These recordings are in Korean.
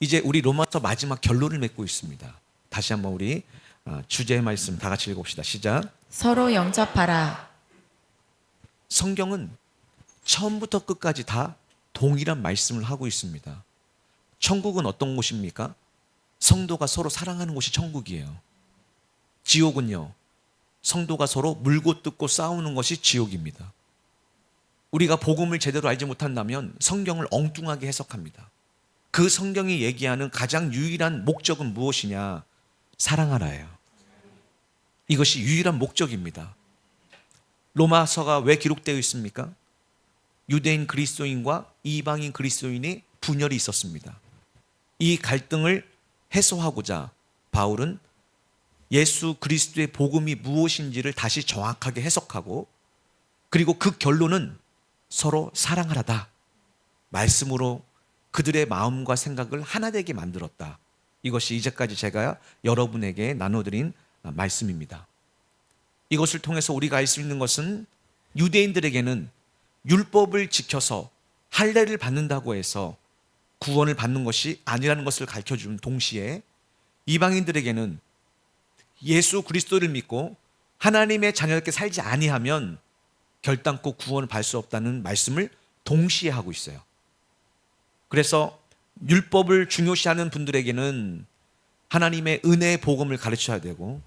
이제 우리 로마서 마지막 결론을 맺고 있습니다. 다시 한번 우리 주제의 말씀 다 같이 읽어봅시다. 시작. 서로 영접하라. 성경은 처음부터 끝까지 다 동일한 말씀을 하고 있습니다. 천국은 어떤 곳입니까? 성도가 서로 사랑하는 곳이 천국이에요. 지옥은요, 성도가 서로 물고 뜯고 싸우는 것이 지옥입니다. 우리가 복음을 제대로 알지 못한다면 성경을 엉뚱하게 해석합니다. 그 성경이 얘기하는 가장 유일한 목적은 무엇이냐? 사랑하라예요. 이것이 유일한 목적입니다. 로마서가 왜 기록되어 있습니까? 유대인 그리스도인과 이방인 그리스도인의 분열이 있었습니다. 이 갈등을 해소하고자 바울은 예수 그리스도의 복음이 무엇인지를 다시 정확하게 해석하고, 그리고 그 결론은 서로 사랑하라다 말씀으로 그들의 마음과 생각을 하나 되게 만들었다. 이것이 이제까지 제가 여러분에게 나눠드린 말씀입니다. 이것을 통해서 우리가 알 수 있는 것은 유대인들에게는 율법을 지켜서 할례를 받는다고 해서 구원을 받는 것이 아니라는 것을 가르쳐주는 동시에, 이방인들에게는 예수 그리스도를 믿고 하나님의 자녀답게 살지 아니하면 결단코 구원을 받을 수 없다는 말씀을 동시에 하고 있어요. 그래서 율법을 중요시하는 분들에게는 하나님의 은혜의 복음을 가르쳐야 되고,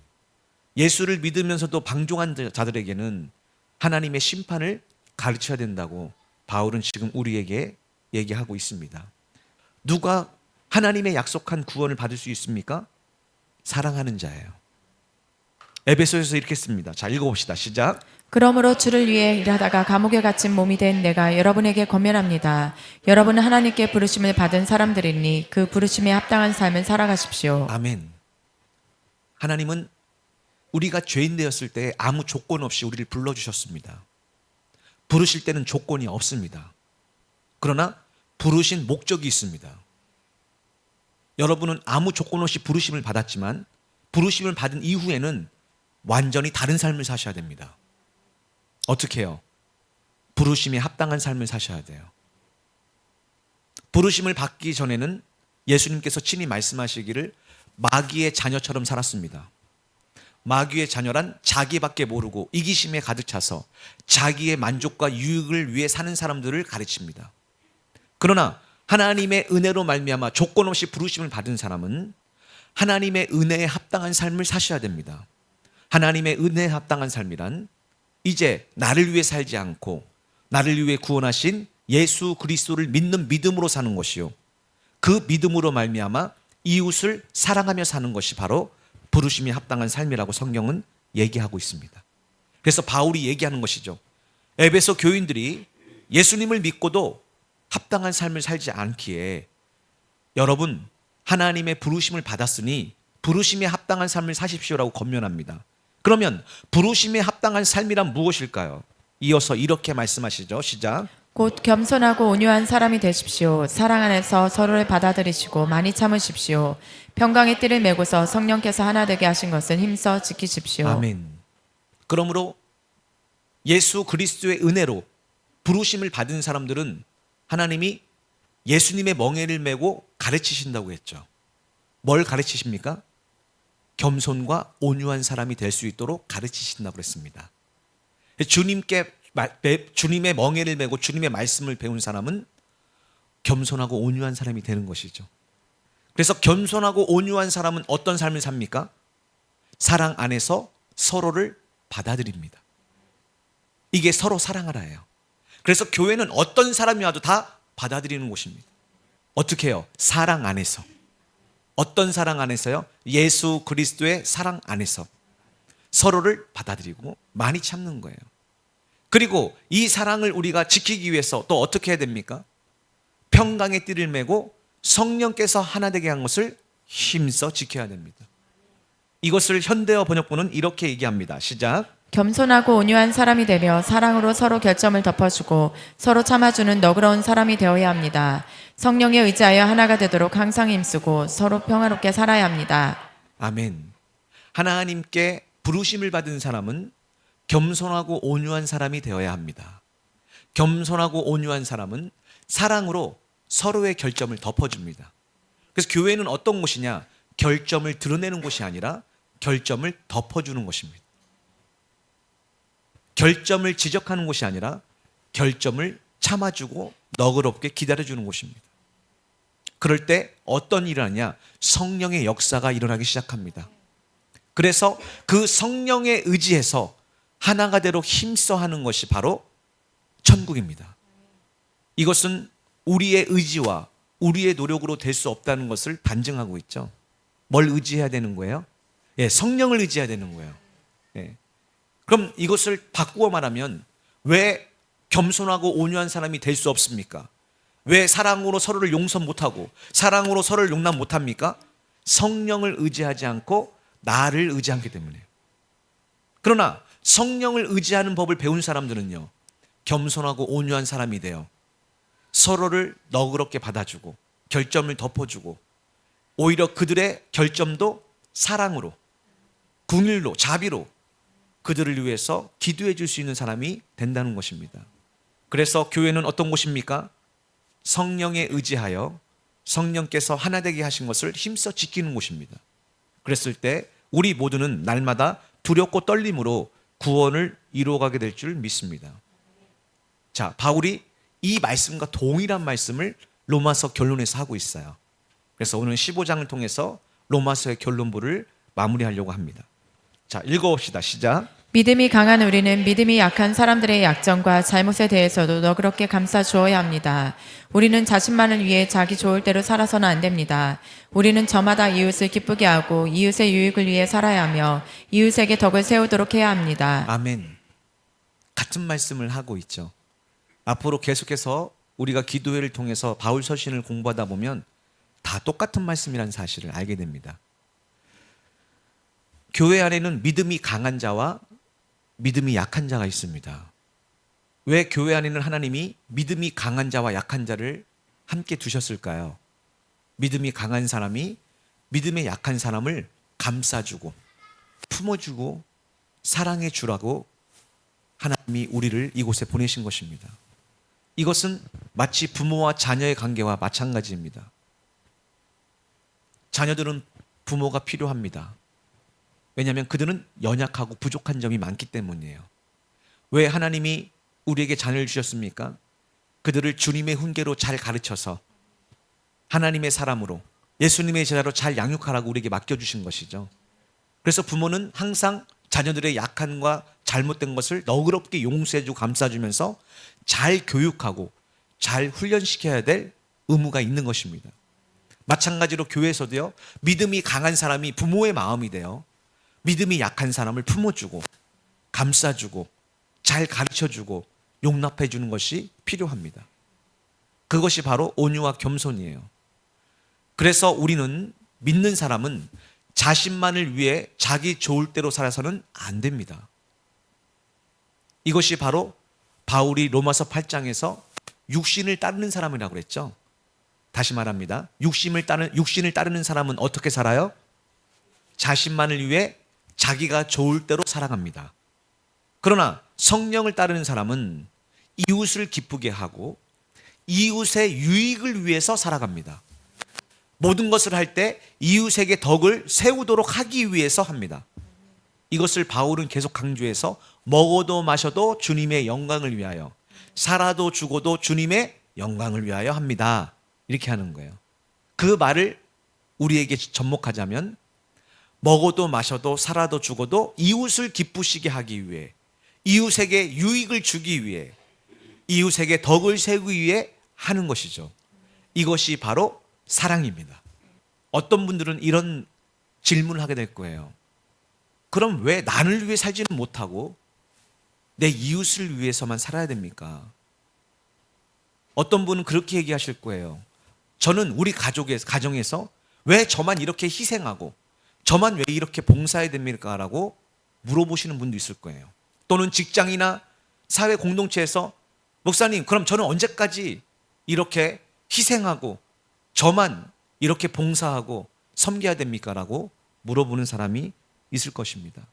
예수를 믿으면서도 방종한 자들에게는 하나님의 심판을 가르쳐야 된다고 바울은 지금 우리에게 얘기하고 있습니다. 누가 하나님의 약속한 구원을 받을 수 있습니까? 사랑하는 자예요. 에베소에서 이렇게 씁니다. 자, 읽어봅시다. 시작. 그러므로 주를 위해 일하다가 감옥에 갇힌 몸이 된 내가 여러분에게 권면합니다. 여러분은 하나님께 부르심을 받은 사람들이니 그 부르심에 합당한 삶을 살아가십시오. 아멘. 하나님은 우리가 죄인 되었을 때 아무 조건 없이 우리를 불러주셨습니다. 부르실 때는 조건이 없습니다. 그러나 부르신 목적이 있습니다. 여러분은 아무 조건 없이 부르심을 받았지만 부르심을 받은 이후에는 완전히 다른 삶을 사셔야 됩니다. 어떻게 해요? 부르심에 합당한 삶을 사셔야 돼요. 부르심을 받기 전에는 예수님께서 친히 말씀하시기를 마귀의 자녀처럼 살았습니다. 마귀의 자녀란 자기밖에 모르고 이기심에 가득 차서 자기의 만족과 유익을 위해 사는 사람들을 가르칩니다. 그러나 하나님의 은혜로 말미암아 조건 없이 부르심을 받은 사람은 하나님의 은혜에 합당한 삶을 사셔야 됩니다. 하나님의 은혜에 합당한 삶이란 이제 나를 위해 살지 않고 나를 위해 구원하신 예수 그리스도를 믿는 믿음으로 사는 것이요, 그 믿음으로 말미암아 이웃을 사랑하며 사는 것이 바로 부르심이 합당한 삶이라고 성경은 얘기하고 있습니다. 그래서 바울이 얘기하는 것이죠. 에베소 교인들이 예수님을 믿고도 합당한 삶을 살지 않기에 여러분 하나님의 부르심을 받았으니 부르심에 합당한 삶을 사십시오라고 권면합니다. 그러면 부르심에 합당한 삶이란 무엇일까요? 이어서 이렇게 말씀하시죠. 시작. 곧 겸손하고 온유한 사람이 되십시오. 사랑 안에서 서로를 받아들이시고 많이 참으십시오. 평강의 띠를 메고서 성령께서 하나 되게 하신 것은 힘써 지키십시오. 아멘. 그러므로 예수 그리스도의 은혜로 부르심을 받은 사람들은 하나님이 예수님의 멍에를 메고 가르치신다고 했죠. 뭘 가르치십니까? 겸손과 온유한 사람이 될 수 있도록 가르치신다고 했습니다. 주님의 멍에를 메고 주님의 말씀을 배운 사람은 겸손하고 온유한 사람이 되는 것이죠. 그래서 겸손하고 온유한 사람은 어떤 삶을 삽니까? 사랑 안에서 서로를 받아들입니다. 이게 서로 사랑하라예요. 그래서 교회는 어떤 사람이 와도 다 받아들이는 곳입니다. 어떻게 해요? 사랑 안에서. 어떤 사랑 안에서요? 예수 그리스도의 사랑 안에서 서로를 받아들이고 많이 참는 거예요. 그리고 이 사랑을 우리가 지키기 위해서 또 어떻게 해야 됩니까? 평강의 띠를 메고 성령께서 하나 되게 한 것을 힘써 지켜야 됩니다. 이것을 현대어 번역본은 이렇게 얘기합니다. 시작. 겸손하고 온유한 사람이 되며 사랑으로 서로 결점을 덮어주고 서로 참아주는 너그러운 사람이 되어야 합니다. 성령에 의지하여 하나가 되도록 항상 힘쓰고 서로 평화롭게 살아야 합니다. 아멘. 하나님께 부르심을 받은 사람은 겸손하고 온유한 사람이 되어야 합니다. 겸손하고 온유한 사람은 사랑으로 서로의 결점을 덮어줍니다. 그래서 교회는 어떤 곳이냐? 결점을 드러내는 곳이 아니라 결점을 덮어주는 곳입니다. 결점을 지적하는 곳이 아니라 결점을 참아주고 너그럽게 기다려주는 곳입니다. 그럴 때 어떤 일을 하냐? 성령의 역사가 일어나기 시작합니다. 그래서 그 성령에 의지해서 하나가 되로 힘써 하는 것이 바로 천국입니다. 이것은 우리의 의지와 우리의 노력으로 될 수 없다는 것을 반증하고 있죠. 뭘 의지해야 되는 거예요? 예, 성령을 의지해야 되는 거예요. 예. 그럼 이것을 바꾸어 말하면 왜 겸손하고 온유한 사람이 될 수 없습니까? 왜 사랑으로 서로를 용서 못하고 사랑으로 서로를 용납 못합니까? 성령을 의지하지 않고 나를 의지하기 때문에. 그러나 성령을 의지하는 법을 배운 사람들은요, 겸손하고 온유한 사람이 돼요. 서로를 너그럽게 받아주고 결점을 덮어주고 오히려 그들의 결점도 사랑으로, 긍휼로, 자비로 그들을 위해서 기도해 줄 수 있는 사람이 된다는 것입니다. 그래서 교회는 어떤 곳입니까? 성령에 의지하여 성령께서 하나 되게 하신 것을 힘써 지키는 곳입니다. 그랬을 때 우리 모두는 날마다 두렵고 떨림으로 구원을 이루어가게 될 줄 믿습니다. 자, 바울이 이 말씀과 동일한 말씀을 로마서 결론에서 하고 있어요. 그래서 오늘 15장을 통해서 로마서의 결론부를 마무리하려고 합니다. 자, 읽어봅시다. 시작. 믿음이 강한 우리는 믿음이 약한 사람들의 약점과 잘못에 대해서도 너그럽게 감싸 주어야 합니다. 우리는 자신만을 위해 자기 좋을 대로 살아서는 안 됩니다. 우리는 저마다 이웃을 기쁘게 하고 이웃의 유익을 위해 살아야 하며 이웃에게 덕을 세우도록 해야 합니다. 아멘. 같은 말씀을 하고 있죠. 앞으로 계속해서 우리가 기도회를 통해서 바울 서신을 공부하다 보면 다 똑같은 말씀이라는 사실을 알게 됩니다. 교회 안에는 믿음이 강한 자와 믿음이 약한 자가 있습니다. 왜 교회 안에는 하나님이 믿음이 강한 자와 약한 자를 함께 두셨을까요? 믿음이 강한 사람이 믿음에 약한 사람을 감싸주고 품어주고 사랑해 주라고 하나님이 우리를 이곳에 보내신 것입니다. 이것은 마치 부모와 자녀의 관계와 마찬가지입니다. 자녀들은 부모가 필요합니다. 왜냐하면 그들은 연약하고 부족한 점이 많기 때문이에요. 왜 하나님이 우리에게 자녀를 주셨습니까? 그들을 주님의 훈계로 잘 가르쳐서 하나님의 사람으로 예수님의 제자로 잘 양육하라고 우리에게 맡겨주신 것이죠. 그래서 부모는 항상 자녀들의 약함과 잘못된 것을 너그럽게 용서해주고 감싸주면서 잘 교육하고 잘 훈련시켜야 될 의무가 있는 것입니다. 마찬가지로 교회에서도요, 믿음이 강한 사람이 부모의 마음이 돼요. 믿음이 약한 사람을 품어주고 감싸주고 잘 가르쳐주고 용납해주는 것이 필요합니다. 그것이 바로 온유와 겸손이에요. 그래서 우리는 믿는 사람은 자신만을 위해 자기 좋을 대로 살아서는 안 됩니다. 이것이 바로 바울이 로마서 8장에서 육신을 따르는 사람이라고 그랬죠. 다시 말합니다. 육신을 따르는 사람은 어떻게 살아요? 자신만을 위해 자기가 좋을 대로 살아갑니다. 그러나 성령을 따르는 사람은 이웃을 기쁘게 하고 이웃의 유익을 위해서 살아갑니다. 모든 것을 할 때 이웃에게 덕을 세우도록 하기 위해서 합니다. 이것을 바울은 계속 강조해서 먹어도 마셔도 주님의 영광을 위하여, 살아도 죽어도 주님의 영광을 위하여 합니다. 이렇게 하는 거예요. 그 말을 우리에게 접목하자면 먹어도 마셔도 살아도 죽어도 이웃을 기쁘시게 하기 위해, 이웃에게 유익을 주기 위해, 이웃에게 덕을 세우기 위해 하는 것이죠. 이것이 바로 사랑입니다. 어떤 분들은 이런 질문을 하게 될 거예요. 그럼 왜 나를 위해 살지는 못하고 내 이웃을 위해서만 살아야 됩니까? 어떤 분은 그렇게 얘기하실 거예요. 저는 우리 가정에서 왜 저만 이렇게 희생하고 저만 왜 이렇게 봉사해야 됩니까? 라고 물어보시는 분도 있을 거예요. 또는 직장이나 사회 공동체에서 목사님, 그럼 저는 언제까지 이렇게 희생하고 저만 이렇게 봉사하고 섬겨야 됩니까? 라고 물어보는 사람이 있을 것입니다.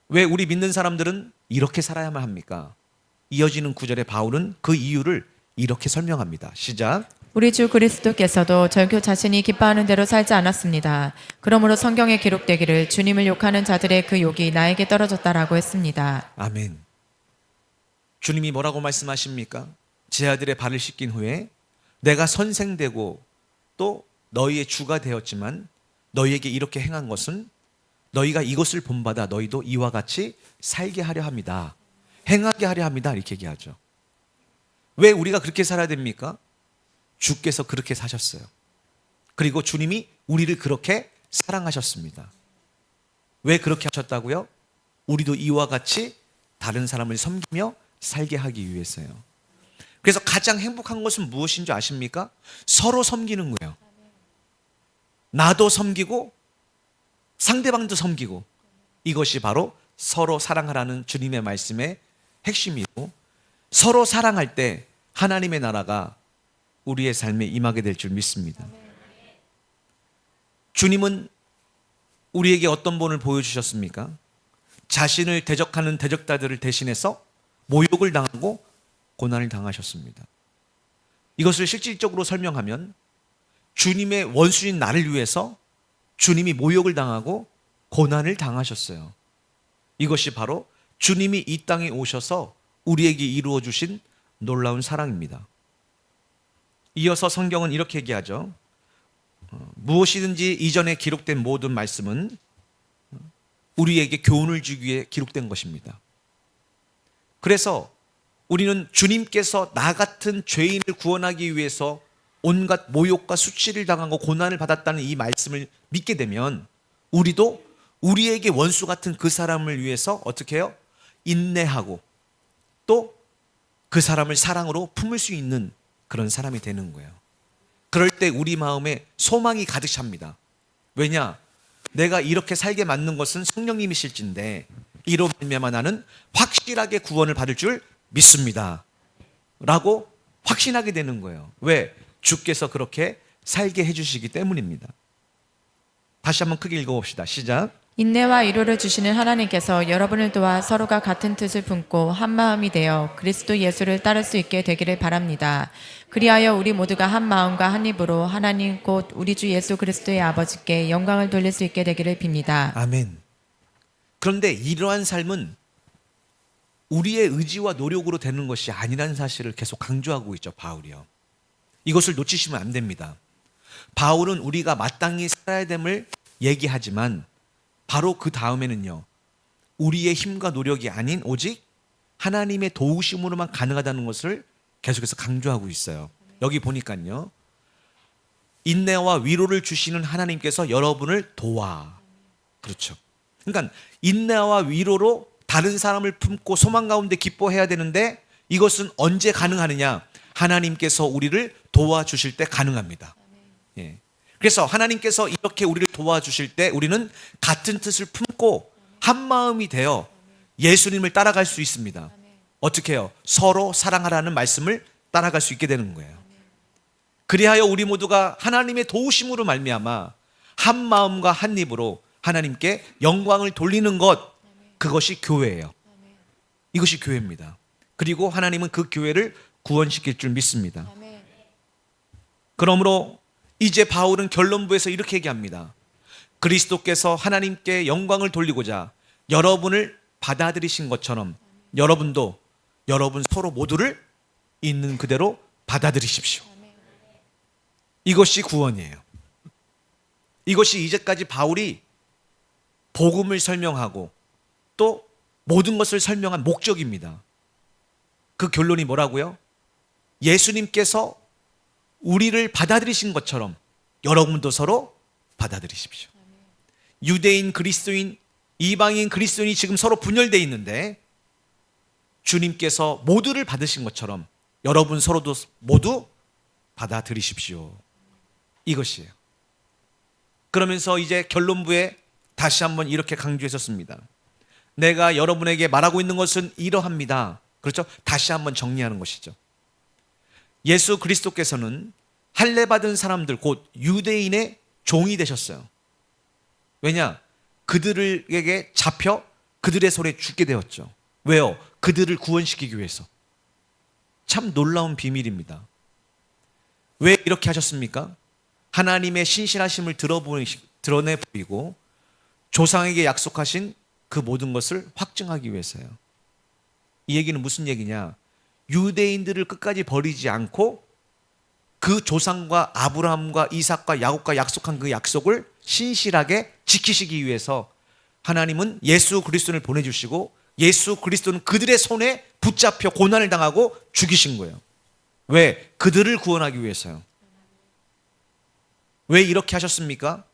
왜 우리 믿는 사람들은 이렇게 살아야만 합니까? 이어지는 구절에 바울은 그 이유를 이렇게 설명합니다. 시작. 우리 주 그리스도께서도 절교 자신이 기뻐하는 대로 살지 않았습니다. 그러므로 성경에 기록되기를 주님을 욕하는 자들의 그 욕이 나에게 떨어졌다라고 했습니다. 아멘. 주님이 뭐라고 말씀하십니까? 제 아들의 발을 씻긴 후에 내가 선생되고 또 너희의 주가 되었지만 너희에게 이렇게 행한 것은 너희가 이것을 본받아 너희도 이와 같이 살게 하려 합니다. 행하게 하려 합니다. 이렇게 얘기하죠. 왜 우리가 그렇게 살아야 됩니까? 주께서 그렇게 사셨어요. 그리고 주님이 우리를 그렇게 사랑하셨습니다. 왜 그렇게 하셨다고요? 우리도 이와 같이 다른 사람을 섬기며 살게 하기 위해서요. 그래서 가장 행복한 것은 무엇인 줄 아십니까? 서로 섬기는 거예요. 나도 섬기고 상대방도 섬기고, 이것이 바로 서로 사랑하라는 주님의 말씀의 핵심이고, 서로 사랑할 때 하나님의 나라가 우리의 삶에 임하게 될 줄 믿습니다. 주님은 우리에게 어떤 본을 보여주셨습니까? 자신을 대적하는 대적자들을 대신해서 모욕을 당하고 고난을 당하셨습니다. 이것을 실질적으로 설명하면 주님의 원수인 나를 위해서 주님이 모욕을 당하고 고난을 당하셨어요. 이것이 바로 주님이 이 땅에 오셔서 우리에게 이루어 주신 놀라운 사랑입니다. 이어서 성경은 이렇게 얘기하죠. 무엇이든지 이전에 기록된 모든 말씀은 우리에게 교훈을 주기 위해 기록된 것입니다. 그래서 우리는 주님께서 나 같은 죄인을 구원하기 위해서 온갖 모욕과 수치를 당하고 고난을 받았다는 이 말씀을 믿게 되면 우리도 우리에게 원수 같은 그 사람을 위해서 어떻게 해요? 인내하고 또 그 사람을 사랑으로 품을 수 있는 그런 사람이 되는 거예요. 그럴 때 우리 마음에 소망이 가득 찹니다. 왜냐? 내가 이렇게 살게 만든 것은 성령님이실진데 이로 말미암아 나는 확실하게 구원을 받을 줄 믿습니다. 라고 확신하게 되는 거예요. 왜? 주께서 그렇게 살게 해주시기 때문입니다. 다시 한번 크게 읽어봅시다. 시작. 인내와 위로를 주시는 하나님께서 여러분을 도와 서로가 같은 뜻을 품고 한 마음이 되어 그리스도 예수를 따를 수 있게 되기를 바랍니다. 그리하여 우리 모두가 한 마음과 한 입으로 하나님 곧 우리 주 예수 그리스도의 아버지께 영광을 돌릴 수 있게 되기를 빕니다. 아멘. 그런데 이러한 삶은 우리의 의지와 노력으로 되는 것이 아니라는 사실을 계속 강조하고 있죠, 바울이요. 이것을 놓치시면 안 됩니다. 바울은 우리가 마땅히 살아야 됨을 얘기하지만 바로 그 다음에는요, 우리의 힘과 노력이 아닌 오직 하나님의 도우심으로만 가능하다는 것을 계속해서 강조하고 있어요. 여기 보니까요, 인내와 위로를 주시는 하나님께서 여러분을 도와. 그렇죠. 그러니까 인내와 위로로 다른 사람을 품고 소망 가운데 기뻐해야 되는데 이것은 언제 가능하느냐? 하나님께서 우리를 도와주실 때 가능합니다. 예. 그래서 하나님께서 이렇게 우리를 도와주실 때 우리는 같은 뜻을 품고 한 마음이 되어 예수님을 따라갈 수 있습니다. 어떻게 해요? 서로 사랑하라는 말씀을 따라갈 수 있게 되는 거예요. 그리하여 우리 모두가 하나님의 도우심으로 말미암아 한 마음과 한 입으로 하나님께 영광을 돌리는 것, 그것이 교회예요. 이것이 교회입니다. 그리고 하나님은 그 교회를 구원시킬 줄 믿습니다. 그러므로 이제 바울은 결론부에서 이렇게 얘기합니다. 그리스도께서 하나님께 영광을 돌리고자 여러분을 받아들이신 것처럼 여러분도 여러분 서로 모두를 있는 그대로 받아들이십시오. 이것이 구원이에요. 이것이 이제까지 바울이 복음을 설명하고 또 모든 것을 설명한 목적입니다. 그 결론이 뭐라고요? 예수님께서 우리를 받아들이신 것처럼 여러분도 서로 받아들이십시오. 유대인, 그리스도인, 이방인, 그리스도인이 지금 서로 분열되어 있는데 주님께서 모두를 받으신 것처럼 여러분 서로도 모두 받아들이십시오. 이것이에요. 그러면서 이제 결론부에 다시 한번 이렇게 강조했었습니다. 내가 여러분에게 말하고 있는 것은 이러합니다. 그렇죠? 다시 한번 정리하는 것이죠. 예수 그리스도께서는 할례 받은 사람들 곧 유대인의 종이 되셨어요. 왜냐? 그들에게 잡혀 그들의 손에 죽게 되었죠. 왜요? 그들을 구원시키기 위해서. 참 놀라운 비밀입니다. 왜 이렇게 하셨습니까? 하나님의 신실하심을 드러내 보이고 조상에게 약속하신 그 모든 것을 확증하기 위해서요. 이 얘기는 무슨 얘기냐? 유대인들을 끝까지 버리지 않고 그 조상과 아브라함과 이삭과 야곱과 약속한 그 약속을 신실하게 지키시기 위해서 하나님은 예수 그리스도를 보내주시고 예수 그리스도는 그들의 손에 붙잡혀 고난을 당하고 죽이신 거예요. 왜? 그들을 구원하기 위해서요. 왜 이렇게 하셨습니까?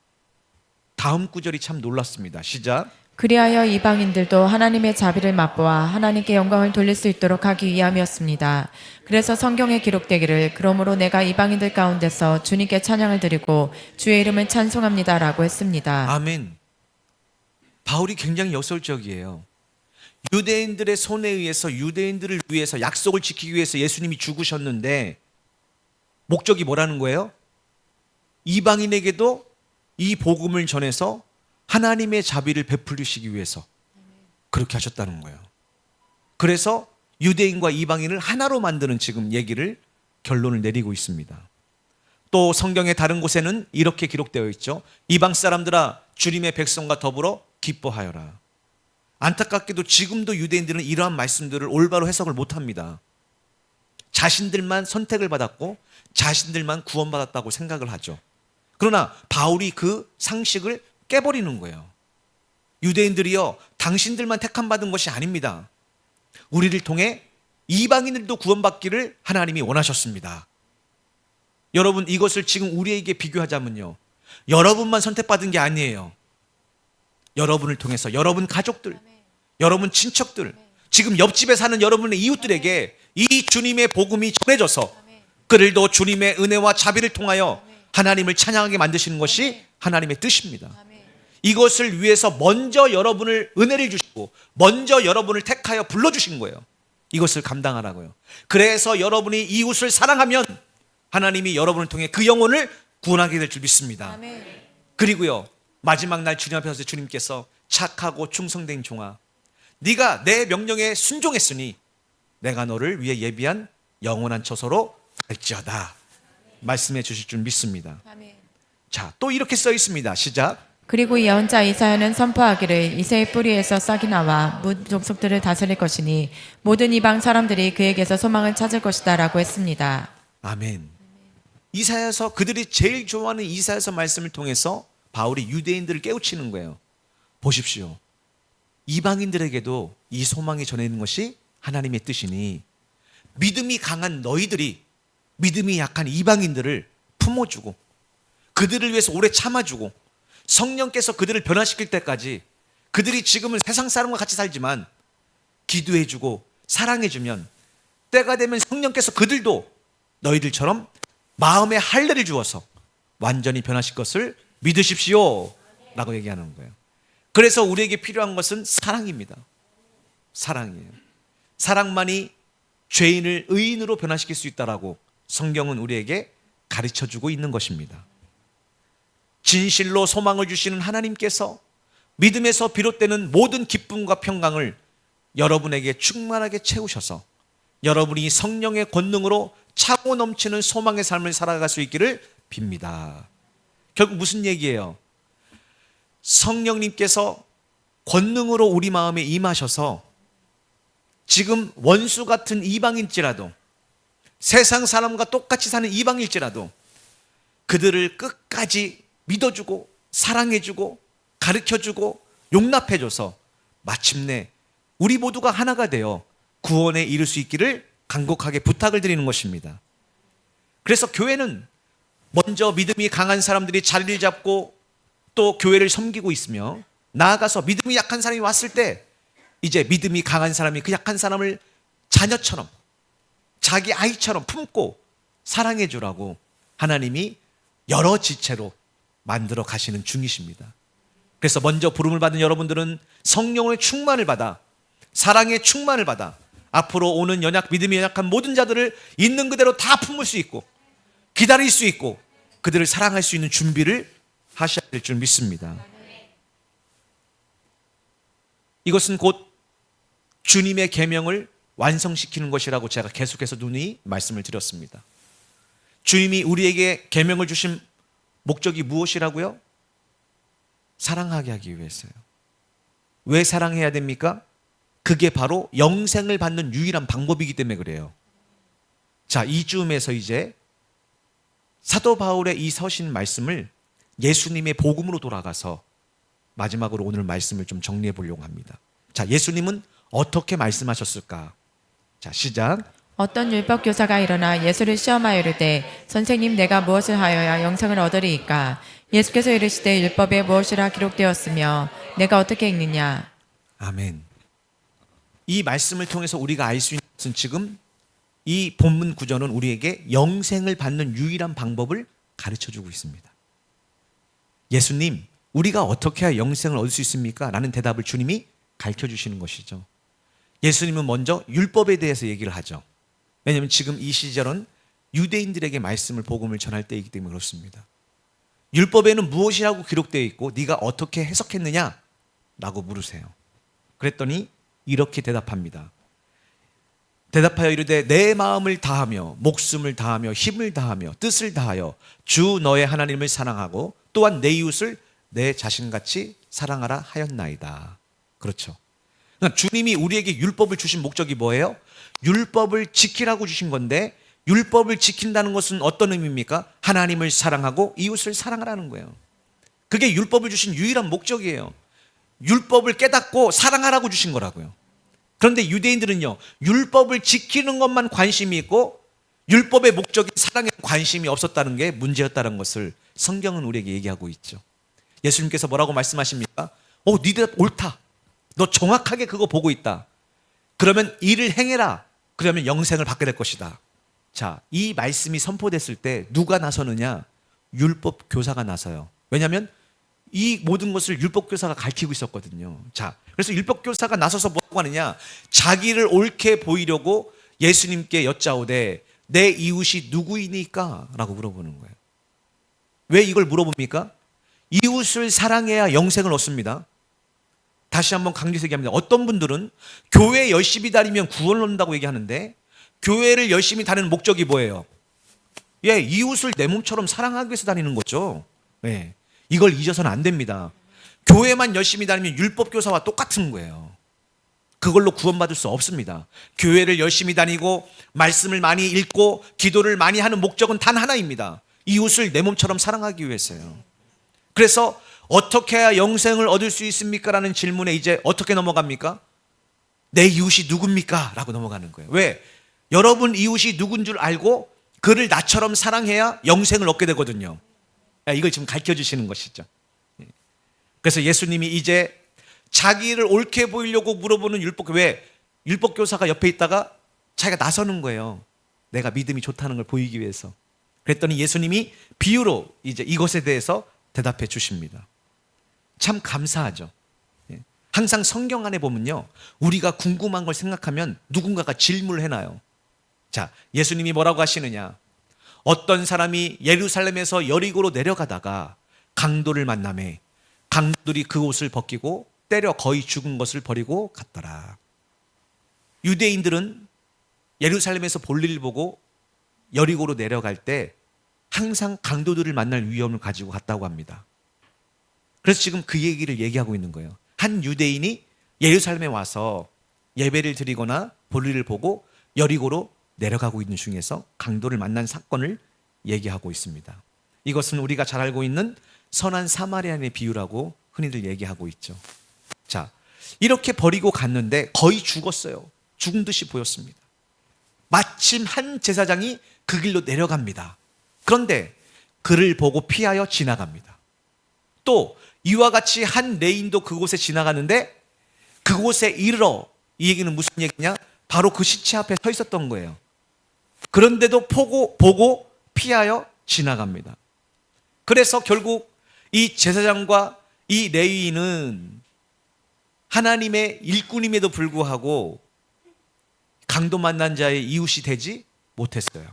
다음 구절이 참 놀랐습니다. 시작. 그리하여 이방인들도 하나님의 자비를 맛보아 하나님께 영광을 돌릴 수 있도록 하기 위함이었습니다. 그래서 성경에 기록되기를 그러므로 내가 이방인들 가운데서 주님께 찬양을 드리고 주의 이름을 찬송합니다라고 했습니다. 아멘. 바울이 굉장히 역설적이에요. 유대인들의 손에 의해서 유대인들을 위해서 약속을 지키기 위해서 예수님이 죽으셨는데 목적이 뭐라는 거예요? 이방인에게도 이 복음을 전해서 하나님의 자비를 베풀으시기 위해서 그렇게 하셨다는 거예요. 그래서 유대인과 이방인을 하나로 만드는 지금 얘기를 결론을 내리고 있습니다. 또 성경의 다른 곳에는 이렇게 기록되어 있죠. 이방 사람들아 주님의 백성과 더불어 기뻐하여라. 안타깝게도 지금도 유대인들은 이러한 말씀들을 올바로 해석을 못합니다. 자신들만 선택을 받았고 자신들만 구원받았다고 생각을 하죠. 그러나 바울이 그 상식을 깨버리는 거예요. 유대인들이요, 당신들만 택함받은 것이 아닙니다. 우리를 통해 이방인들도 구원받기를 하나님이 원하셨습니다. 여러분, 이것을 지금 우리에게 비교하자면요, 여러분만 선택받은 게 아니에요. 여러분을 통해서 여러분 가족들, 여러분 친척들, 지금 옆집에 사는 여러분의 이웃들에게 이 주님의 복음이 전해져서 그들도 주님의 은혜와 자비를 통하여 하나님을 찬양하게 만드시는 것이 하나님의 뜻입니다. 이것을 위해서 먼저 여러분을 은혜를 주시고 먼저 여러분을 택하여 불러주신 거예요. 이것을 감당하라고요. 그래서 여러분이 이웃을 사랑하면 하나님이 여러분을 통해 그 영혼을 구원하게 될 줄 믿습니다. 그리고요, 마지막 날 주님 앞에 서서 주님께서 착하고 충성된 종아, 네가 내 명령에 순종했으니 내가 너를 위해 예비한 영원한 처소로 갈지어다 말씀해 주실 줄 믿습니다. 자, 또 이렇게 써 있습니다. 시작. 그리고 예언자 이사야는 선포하기를 이새의 뿌리에서 싹이 나와 무족속들을 다스릴 것이니 모든 이방 사람들이 그에게서 소망을 찾을 것이다 라고 했습니다. 아멘. 이사야서, 그들이 제일 좋아하는 이사야서 말씀을 통해서 바울이 유대인들을 깨우치는 거예요. 보십시오. 이방인들에게도 이 소망이 전해지는 것이 하나님의 뜻이니 믿음이 강한 너희들이 믿음이 약한 이방인들을 품어주고 그들을 위해서 오래 참아주고 성령께서 그들을 변화시킬 때까지 그들이 지금은 세상 사람과 같이 살지만 기도해주고 사랑해주면 때가 되면 성령께서 그들도 너희들처럼 마음에 할례를 주어서 완전히 변화시킬 것을 믿으십시오 라고 얘기하는 거예요. 그래서 우리에게 필요한 것은 사랑입니다. 사랑이에요. 사랑만이 죄인을 의인으로 변화시킬 수 있다라고 성경은 우리에게 가르쳐주고 있는 것입니다. 진실로 소망을 주시는 하나님께서 믿음에서 비롯되는 모든 기쁨과 평강을 여러분에게 충만하게 채우셔서 여러분이 성령의 권능으로 차고 넘치는 소망의 삶을 살아갈 수 있기를 빕니다. 결국 무슨 얘기예요? 성령님께서 권능으로 우리 마음에 임하셔서 지금 원수 같은 이방인일지라도 세상 사람과 똑같이 사는 이방일지라도 그들을 끝까지 믿어주고 사랑해주고 가르쳐주고 용납해줘서 마침내 우리 모두가 하나가 되어 구원에 이를 수 있기를 간곡하게 부탁을 드리는 것입니다. 그래서 교회는 먼저 믿음이 강한 사람들이 자리를 잡고 또 교회를 섬기고 있으며 나아가서 믿음이 약한 사람이 왔을 때 이제 믿음이 강한 사람이 그 약한 사람을 자녀처럼 자기 아이처럼 품고 사랑해 주라고 하나님이 여러 지체로 만들어 가시는 중이십니다. 그래서 먼저 부름을 받은 여러분들은 성령의 충만을 받아 사랑의 충만을 받아 앞으로 오는 믿음이 연약한 모든 자들을 있는 그대로 다 품을 수 있고 기다릴 수 있고 그들을 사랑할 수 있는 준비를 하셔야 될 줄 믿습니다. 이것은 곧 주님의 계명을 완성시키는 것이라고 제가 계속해서 말씀을 드렸습니다. 주님이 우리에게 계명을 주신 목적이 무엇이라고요? 사랑하게 하기 위해서요. 왜 사랑해야 됩니까? 그게 바로 영생을 받는 유일한 방법이기 때문에 그래요. 자, 이쯤에서 이제 사도 바울의 이 서신 말씀을 예수님의 복음으로 돌아가서 마지막으로 오늘 말씀을 좀 정리해 보려고 합니다. 자, 예수님은 어떻게 말씀하셨을까? 자, 시작. 어떤 율법 교사가 일어나 예수를 시험하여 이르되 선생님 내가 무엇을 하여야 영생을 얻으리이까? 예수께서 이르시되 율법에 무엇이라 기록되었으며 내가 어떻게 읽느냐? 아멘. 이 말씀을 통해서 우리가 알 수 있는 것은 지금 이 본문 구절은 우리에게 영생을 받는 유일한 방법을 가르쳐 주고 있습니다. 예수님, 우리가 어떻게 해야 영생을 얻을 수 있습니까? 라는 대답을 주님이 가르쳐 주시는 것이죠. 예수님은 먼저 율법에 대해서 얘기를 하죠. 왜냐하면 지금 이 시절은 유대인들에게 말씀을 복음을 전할 때이기 때문에 그렇습니다. 율법에는 무엇이라고 기록되어 있고 네가 어떻게 해석했느냐? 라고 물으세요. 그랬더니 이렇게 대답합니다. 대답하여 이르되 내 마음을 다하며 목숨을 다하며 힘을 다하며 뜻을 다하여 주 너의 하나님을 사랑하고 또한 내 이웃을 내 자신같이 사랑하라 하였나이다. 그렇죠. 그러니까 주님이 우리에게 율법을 주신 목적이 뭐예요? 율법을 지키라고 주신 건데 율법을 지킨다는 것은 어떤 의미입니까? 하나님을 사랑하고 이웃을 사랑하라는 거예요. 그게 율법을 주신 유일한 목적이에요. 율법을 깨닫고 사랑하라고 주신 거라고요. 그런데 유대인들은요, 율법을 지키는 것만 관심이 있고 율법의 목적인 사랑에 관심이 없었다는 게 문제였다는 것을 성경은 우리에게 얘기하고 있죠. 예수님께서 뭐라고 말씀하십니까? 네 대답 옳다. 너 정확하게 그거 보고 있다. 그러면 이를 행해라. 그러면 영생을 받게 될 것이다. 자, 이 말씀이 선포됐을 때 누가 나서느냐? 율법 교사가 나서요. 왜냐하면 이 모든 것을 율법 교사가 가르치고 있었거든요. 자, 그래서 율법 교사가 나서서 뭐라고 하느냐? 자기를 옳게 보이려고 예수님께 여짜오되 내 이웃이 누구이니까? 라고 물어보는 거예요. 왜 이걸 물어봅니까? 이웃을 사랑해야 영생을 얻습니다. 다시 한번 강조해서 얘기합니다. 어떤 분들은 교회 열심히 다니면 구원을 얻는다고 얘기하는데 교회를 열심히 다니는 목적이 뭐예요? 이웃을 내 몸처럼 사랑하기 위해서 다니는 거죠. 이걸 잊어서는 안 됩니다. 교회만 열심히 다니면 율법 교사와 똑같은 거예요. 그걸로 구원받을 수 없습니다. 교회를 열심히 다니고 말씀을 많이 읽고 기도를 많이 하는 목적은 단 하나입니다. 이웃을 내 몸처럼 사랑하기 위해서요. 그래서 어떻게 해야 영생을 얻을 수 있습니까? 라는 질문에 이제 어떻게 넘어갑니까? 내 이웃이 누굽니까? 라고 넘어가는 거예요. 왜? 여러분 이웃이 누군 줄 알고 그를 나처럼 사랑해야 영생을 얻게 되거든요. 이걸 지금 가르쳐 주시는 것이죠. 그래서 예수님이 이제 자기를 옳게 보이려고 물어보는 율법 교사가 옆에 있다가 자기가 나서는 거예요. 내가 믿음이 좋다는 걸 보이기 위해서. 그랬더니 예수님이 비유로 이제 이것에 대해서 대답해 주십니다. 참 감사하죠. 항상 성경 안에 보면요, 우리가 궁금한 걸 생각하면 누군가가 질문을 해놔요. 자, 예수님이 뭐라고 하시느냐? 어떤 사람이 예루살렘에서 여리고로 내려가다가 강도를 만나매 강도들이 그 옷을 벗기고 때려 거의 죽은 것을 버리고 갔더라. 유대인들은 예루살렘에서 볼일을 보고 여리고로 내려갈 때 항상 강도들을 만날 위험을 가지고 갔다고 합니다. 그래서 지금 그 얘기를 얘기하고 있는 거예요. 한 유대인이 예루살렘에 와서 예배를 드리거나 볼일을 보고 여리고로 내려가고 있는 중에서 강도를 만난 사건을 얘기하고 있습니다. 이것은 우리가 잘 알고 있는 선한 사마리아인의 비유라고 흔히들 얘기하고 있죠. 자, 이렇게 버리고 갔는데 거의 죽었어요. 죽은 듯이 보였습니다. 마침 한 제사장이 그 길로 내려갑니다. 그런데 그를 보고 피하여 지나갑니다. 또 이와 같이 한 레인도 그곳에 지나가는데 그곳에 이르러, 이 얘기는 무슨 얘기냐? 바로 그 시체 앞에 서 있었던 거예요. 그런데도 보고 피하여 지나갑니다. 그래서 결국 이 제사장과 이 레위인은 하나님의 일꾼임에도 불구하고 강도 만난 자의 이웃이 되지 못했어요.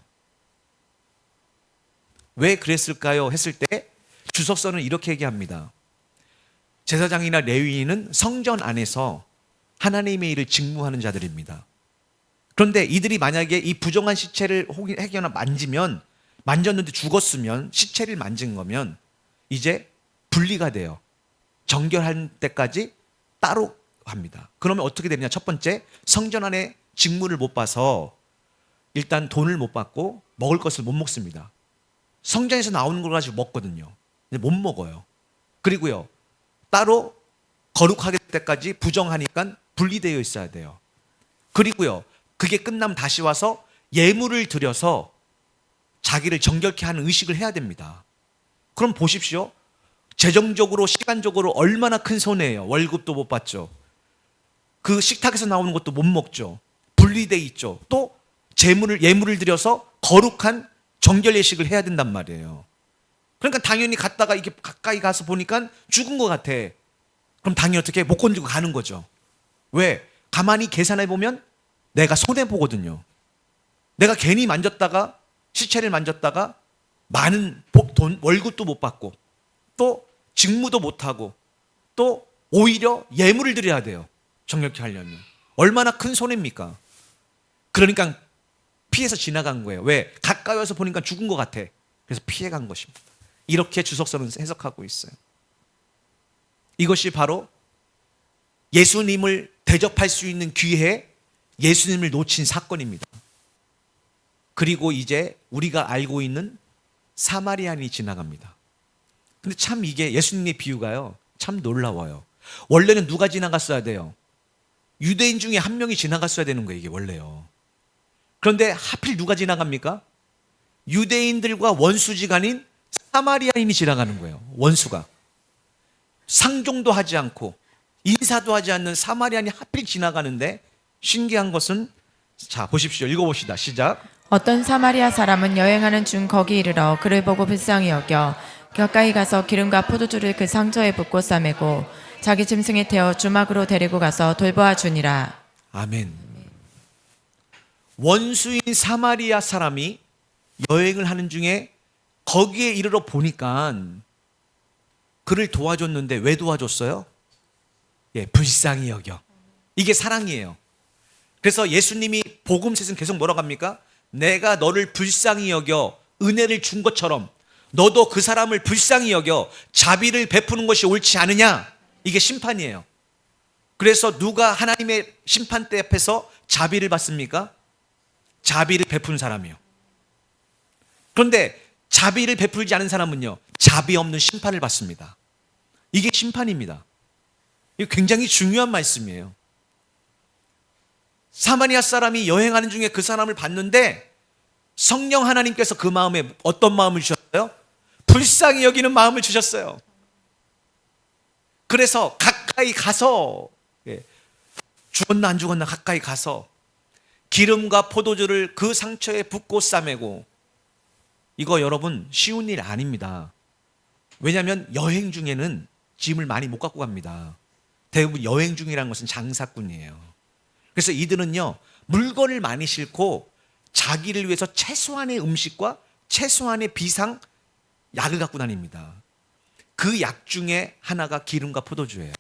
왜 그랬을까요? 했을 때 주석서는 이렇게 얘기합니다. 제사장이나 레위인은 성전 안에서 하나님의 일을 직무하는 자들입니다. 그런데 이들이 만약에 이 부정한 시체를 혹여나 만지면 만졌는데 죽었으면, 시체를 만진 거면 이제 분리가 돼요. 정결할 때까지 따로 합니다. 그러면 어떻게 되느냐? 첫 번째, 성전 안에 직무를 못 봐서 일단 돈을 못 받고 먹을 것을 못 먹습니다. 성전에서 나오는 걸 가지고 먹거든요. 근데 못 먹어요. 그리고요, 따로 거룩하게 될 때까지 부정하니까 분리되어 있어야 돼요. 그리고요, 그게 끝나면 다시 와서 예물을 드려서 자기를 정결케 하는 의식을 해야 됩니다. 그럼 보십시오. 재정적으로, 시간적으로 얼마나 큰 손해예요. 월급도 못 받죠. 그 식탁에서 나오는 것도 못 먹죠. 분리돼 있죠. 또 예물을 드려서 거룩한 정결 예식을 해야 된단 말이에요. 그러니까 당연히 갔다가 이게 가까이 가서 보니까 죽은 것 같아. 그럼 당연히 어떻게 못 건지고 가는 거죠. 왜? 가만히 계산해 보면 내가 손해 보거든요. 내가 괜히 만졌다가, 시체를 만졌다가 많은 돈, 월급도 못 받고 또 직무도 못 하고 또 오히려 예물을 드려야 돼요. 정결케 하려면 얼마나 큰 손해입니까? 그러니까 피해서 지나간 거예요. 왜? 가까이 와서 보니까 죽은 것 같아. 그래서 피해간 것입니다. 이렇게 주석서는 해석하고 있어요. 이것이 바로 예수님을 대접할 수 있는 기회에 예수님을 놓친 사건입니다. 그리고 이제 우리가 알고 있는 사마리아인이 지나갑니다. 근데 참 이게 예수님의 비유가요, 참 놀라워요. 원래는 누가 지나갔어야 돼요? 유대인 중에 한 명이 지나갔어야 되는 거예요, 이게 원래요. 그런데 하필 누가 지나갑니까? 유대인들과 원수지간인 사마리아인이 지나가는 거예요. 원수가. 상종도 하지 않고 인사도 하지 않는 사마리아인이 하필 지나가는데, 신기한 것은, 자 보십시오. 읽어봅시다. 시작. 어떤 사마리아 사람은 여행하는 중 거기 이르러 그를 보고 불쌍히 여겨 가까이 가서 기름과 포도주를 그 상처에 붓고 싸매고 자기 짐승에 태워 주막으로 데리고 가서 돌보아 주니라. 아멘. 원수인 사마리아 사람이 여행을 하는 중에 거기에 이르러 보니까 그를 도와줬는데, 왜 도와줬어요? 예, 불쌍히 여겨. 이게 사랑이에요. 그래서 예수님이 복음서에서는 계속 뭐라고 합니까? 내가 너를 불쌍히 여겨 은혜를 준 것처럼 너도 그 사람을 불쌍히 여겨 자비를 베푸는 것이 옳지 않으냐? 이게 심판이에요. 그래서 누가 하나님의 심판대 앞에서 자비를 받습니까? 자비를 베푸는 사람이요. 그런데 자비를 베풀지 않은 사람은요, 자비 없는 심판을 받습니다. 이게 심판입니다. 이게 굉장히 중요한 말씀이에요. 사마리아 사람이 여행하는 중에 그 사람을 봤는데 성령 하나님께서 그 마음에 어떤 마음을 주셨어요? 불쌍히 여기는 마음을 주셨어요. 그래서 가까이 가서, 죽었나 안 죽었나 가까이 가서 기름과 포도주를 그 상처에 붓고 싸매고. 이거 여러분 쉬운 일 아닙니다. 왜냐하면 여행 중에는 짐을 많이 못 갖고 갑니다. 대부분 여행 중이라는 것은 장사꾼이에요. 그래서 이들은요, 물건을 많이 싣고 자기를 위해서 최소한의 음식과 최소한의 비상 약을 갖고 다닙니다. 그 약 중에 하나가 기름과 포도주예요.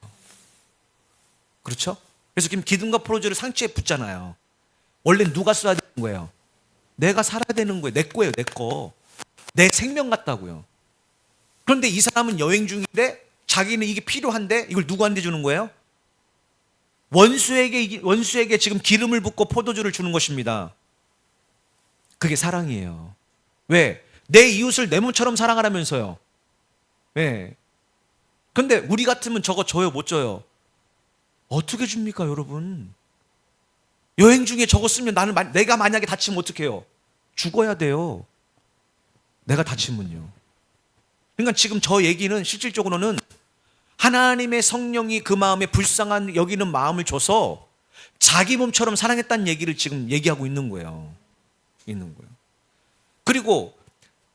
그렇죠? 그래서 지금 기름과 포도주를 상처에 붓잖아요. 원래 누가 써야 되는 거예요? 내가 살아야 되는 거예요. 내 거예요, 내 거. 내 생명 같다고요. 그런데 이 사람은 여행 중인데 자기는 이게 필요한데 이걸 누구한테 주는 거예요? 원수에게 지금 기름을 붓고 포도주를 주는 것입니다. 그게 사랑이에요. 왜? 내 이웃을 내 몸처럼 사랑하라면서요. 왜? 근데 우리 같으면 저거 줘요, 못 줘요? 어떻게 줍니까, 여러분? 여행 중에 저거 쓰면 내가 만약에 다치면 어떡해요? 죽어야 돼요. 내가 다치면요. 그러니까 지금 저 얘기는 실질적으로는 하나님의 성령이 그 마음에 불쌍한 여기는 마음을 줘서 자기 몸처럼 사랑했다는 얘기를 지금 얘기하고 있는 거예요. 그리고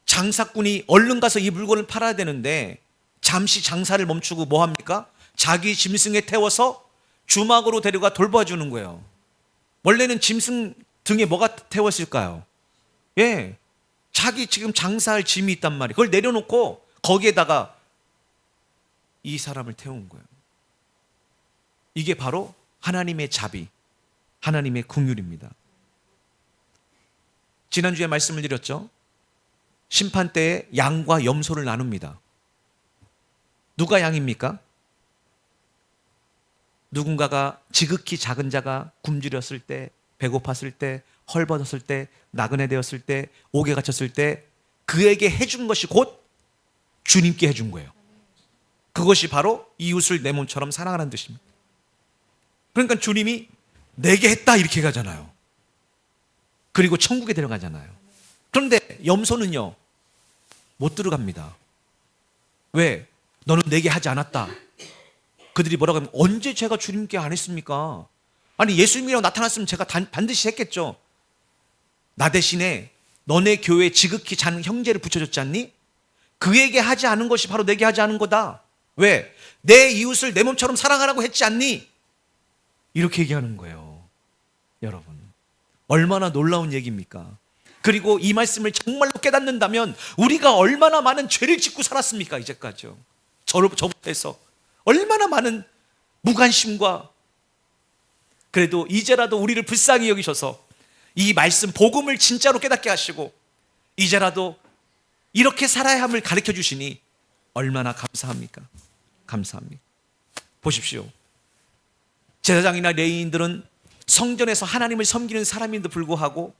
장사꾼이 얼른 가서 이 물건을 팔아야 되는데 잠시 장사를 멈추고 뭐 합니까? 자기 짐승에 태워서 주막으로 데려가 돌봐주는 거예요. 원래는 짐승 등에 뭐가 태웠을까요? 예, 자기 지금 장사할 짐이 있단 말이에요. 그걸 내려놓고 거기에다가 이 사람을 태운 거예요. 이게 바로 하나님의 자비, 하나님의 긍휼입니다. 지난주에 말씀을 드렸죠. 심판 때에 양과 염소를 나눕니다. 누가 양입니까? 누군가가 지극히 작은 자가 굶주렸을 때, 배고팠을 때, 헐벗었을 때, 나그네 되었을 때, 옥에 갇혔을 때 그에게 해준 것이 곧 주님께 해준 거예요. 그것이 바로 이웃을 내 몸처럼 사랑하라는 뜻입니다. 그러니까 주님이 내게 했다 이렇게 가잖아요. 그리고 천국에 데려가잖아요. 그런데 염소는요, 못 들어갑니다. 왜? 너는 내게 하지 않았다. 그들이 뭐라고 하면, 언제 제가 주님께 안 했습니까? 아니, 예수님이라고 나타났으면 제가 반드시 했겠죠. 나 대신에 너네 교회에 지극히 작은 형제를 붙여줬지 않니? 그에게 하지 않은 것이 바로 내게 하지 않은 거다. 왜? 내 이웃을 내 몸처럼 사랑하라고 했지 않니? 이렇게 얘기하는 거예요. 여러분, 얼마나 놀라운 얘기입니까? 그리고 이 말씀을 정말로 깨닫는다면 우리가 얼마나 많은 죄를 짓고 살았습니까? 이제까지요. 저부터 해서 얼마나 많은 무관심과, 그래도 이제라도 우리를 불쌍히 여기셔서 이 말씀 복음을 진짜로 깨닫게 하시고 이제라도 이렇게 살아야 함을 가르쳐 주시니 얼마나 감사합니까? 감사합니다. 보십시오. 제사장이나 레위인들은 성전에서 하나님을 섬기는 사람인데도 불구하고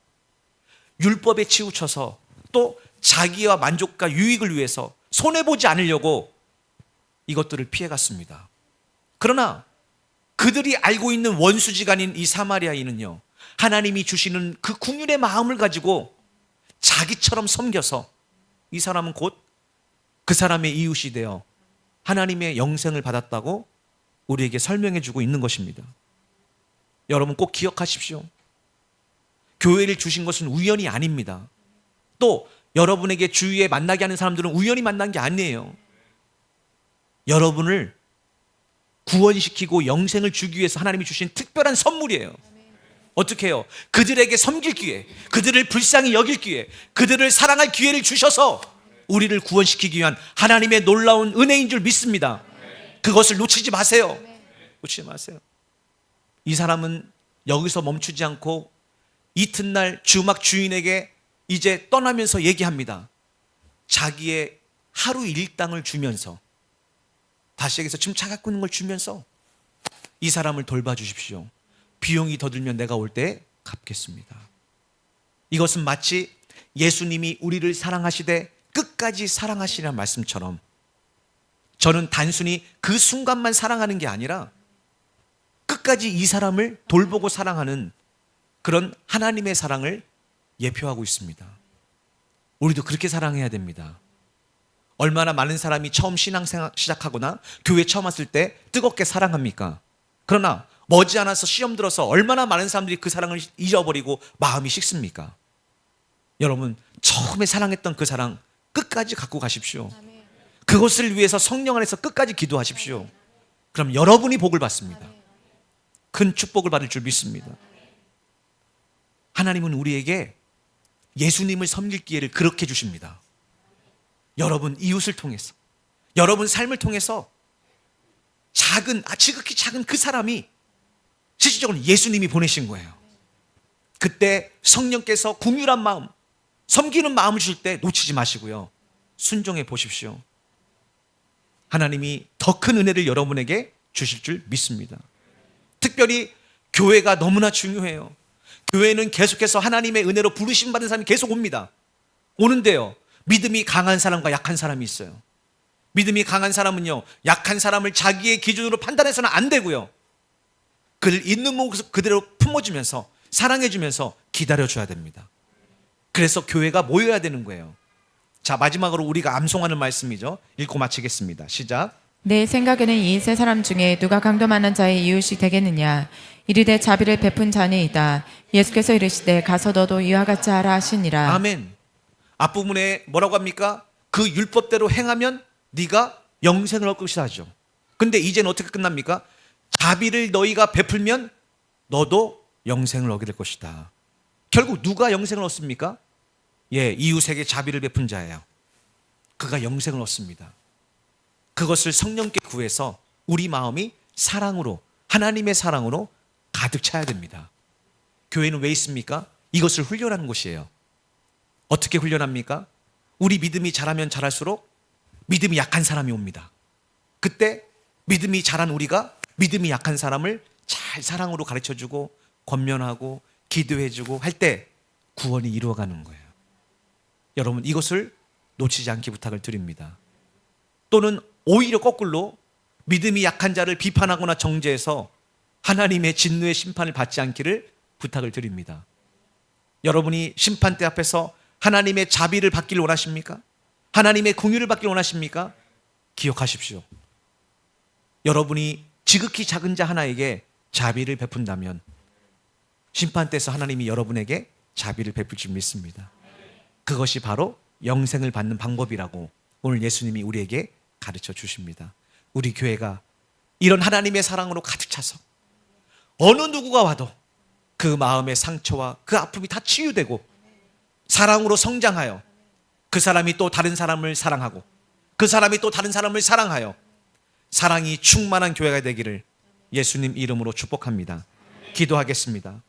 율법에 치우쳐서 또 자기와 만족과 유익을 위해서 손해보지 않으려고 이것들을 피해갔습니다. 그러나 그들이 알고 있는 원수지간인 이 사마리아인은요, 하나님이 주시는 그 긍휼의 마음을 가지고 자기처럼 섬겨서 이 사람은 곧 그 사람의 이웃이 되어 하나님의 영생을 받았다고 우리에게 설명해 주고 있는 것입니다. 여러분 꼭 기억하십시오. 교회를 주신 것은 우연이 아닙니다. 또 여러분에게 주위에 만나게 하는 사람들은 우연히 만난 게 아니에요. 여러분을 구원시키고 영생을 주기 위해서 하나님이 주신 특별한 선물이에요. 어떻게 해요? 그들에게 섬길 기회, 그들을 불쌍히 여길 기회, 그들을 사랑할 기회를 주셔서 우리를 구원시키기 위한 하나님의 놀라운 은혜인 줄 믿습니다. 그것을 놓치지 마세요. 놓치지 마세요. 이 사람은 여기서 멈추지 않고 이튿날 주막 주인에게 이제 떠나면서 얘기합니다. 자기의 하루 일당을 주면서, 다시 여기서 지금 차 갖고 있는 걸 주면서 이 사람을 돌봐주십시오. 비용이 더 들면 내가 올 때 갚겠습니다. 이것은 마치 예수님이 우리를 사랑하시되 끝까지 사랑하시라는 말씀처럼 저는 단순히 그 순간만 사랑하는 게 아니라 끝까지 이 사람을 돌보고 사랑하는 그런 하나님의 사랑을 예표하고 있습니다. 우리도 그렇게 사랑해야 됩니다. 얼마나 많은 사람이 처음 신앙생활 시작하거나 교회 처음 왔을 때 뜨겁게 사랑합니까? 그러나 머지않아서 시험 들어서 얼마나 많은 사람들이 그 사랑을 잊어버리고 마음이 식습니까? 여러분, 처음에 사랑했던 그 사랑 끝까지 갖고 가십시오. 그것을 위해서 성령 안에서 끝까지 기도하십시오. 그럼 여러분이 복을 받습니다. 큰 축복을 받을 줄 믿습니다. 하나님은 우리에게 예수님을 섬길 기회를 그렇게 주십니다. 여러분 이웃을 통해서, 여러분 삶을 통해서 지극히 작은 그 사람이 실질적으로 예수님이 보내신 거예요. 그때 성령께서 긍휼한 마음, 섬기는 마음을 주실 때 놓치지 마시고요, 순종해 보십시오. 하나님이 더 큰 은혜를 여러분에게 주실 줄 믿습니다. 특별히 교회가 너무나 중요해요. 교회는 계속해서 하나님의 은혜로 부르심 받은 사람이 계속 옵니다. 오는데요, 믿음이 강한 사람과 약한 사람이 있어요. 믿음이 강한 사람은요, 약한 사람을 자기의 기준으로 판단해서는 안 되고요, 그를 있는 모습 그대로 품어주면서 사랑해주면서 기다려줘야 됩니다. 그래서 교회가 모여야 되는 거예요. 자, 마지막으로 우리가 암송하는 말씀이죠. 읽고 마치겠습니다. 시작. 내 생각에는 이 세 사람 중에 누가 강도 많은 자의 이웃이 되겠느냐? 이르되 자비를 베푼 자니이다. 예수께서 이르시되 가서 너도 이와 같이 하라 하시니라. 아멘. 앞부분에 뭐라고 합니까? 그 율법대로 행하면 네가 영생을 얻을 것이다 하죠. 근데 이제는 어떻게 끝납니까? 자비를 너희가 베풀면 너도 영생을 얻게 될 것이다. 결국 누가 영생을 얻습니까? 이웃에게 자비를 베푼 자예요. 그가 영생을 얻습니다. 그것을 성령께 구해서 우리 마음이 사랑으로, 하나님의 사랑으로 가득 차야 됩니다. 교회는 왜 있습니까? 이것을 훈련하는 곳이에요. 어떻게 훈련합니까? 우리 믿음이 자라면 자랄수록 믿음이 약한 사람이 옵니다. 그때 믿음이 자란 우리가 믿음이 약한 사람을 잘 사랑으로 가르쳐주고 권면하고 기도해주고 할 때 구원이 이루어가는 거예요. 여러분, 이것을 놓치지 않기 부탁을 드립니다. 또는 오히려 거꾸로 믿음이 약한 자를 비판하거나 정죄해서 하나님의 진노의 심판을 받지 않기를 부탁을 드립니다. 여러분이 심판대 앞에서 하나님의 자비를 받기를 원하십니까? 하나님의 긍휼을 받기를 원하십니까? 기억하십시오. 여러분이 지극히 작은 자 하나에게 자비를 베푼다면 심판대에서 하나님이 여러분에게 자비를 베풀 줄 믿습니다. 그것이 바로 영생을 받는 방법이라고 오늘 예수님이 우리에게 가르쳐 주십니다. 우리 교회가 이런 하나님의 사랑으로 가득 차서 어느 누구가 와도 그 마음의 상처와 그 아픔이 다 치유되고 사랑으로 성장하여 그 사람이 또 다른 사람을 사랑하고 그 사람이 또 다른 사람을 사랑하여 사랑이 충만한 교회가 되기를 예수님 이름으로 축복합니다. 기도하겠습니다.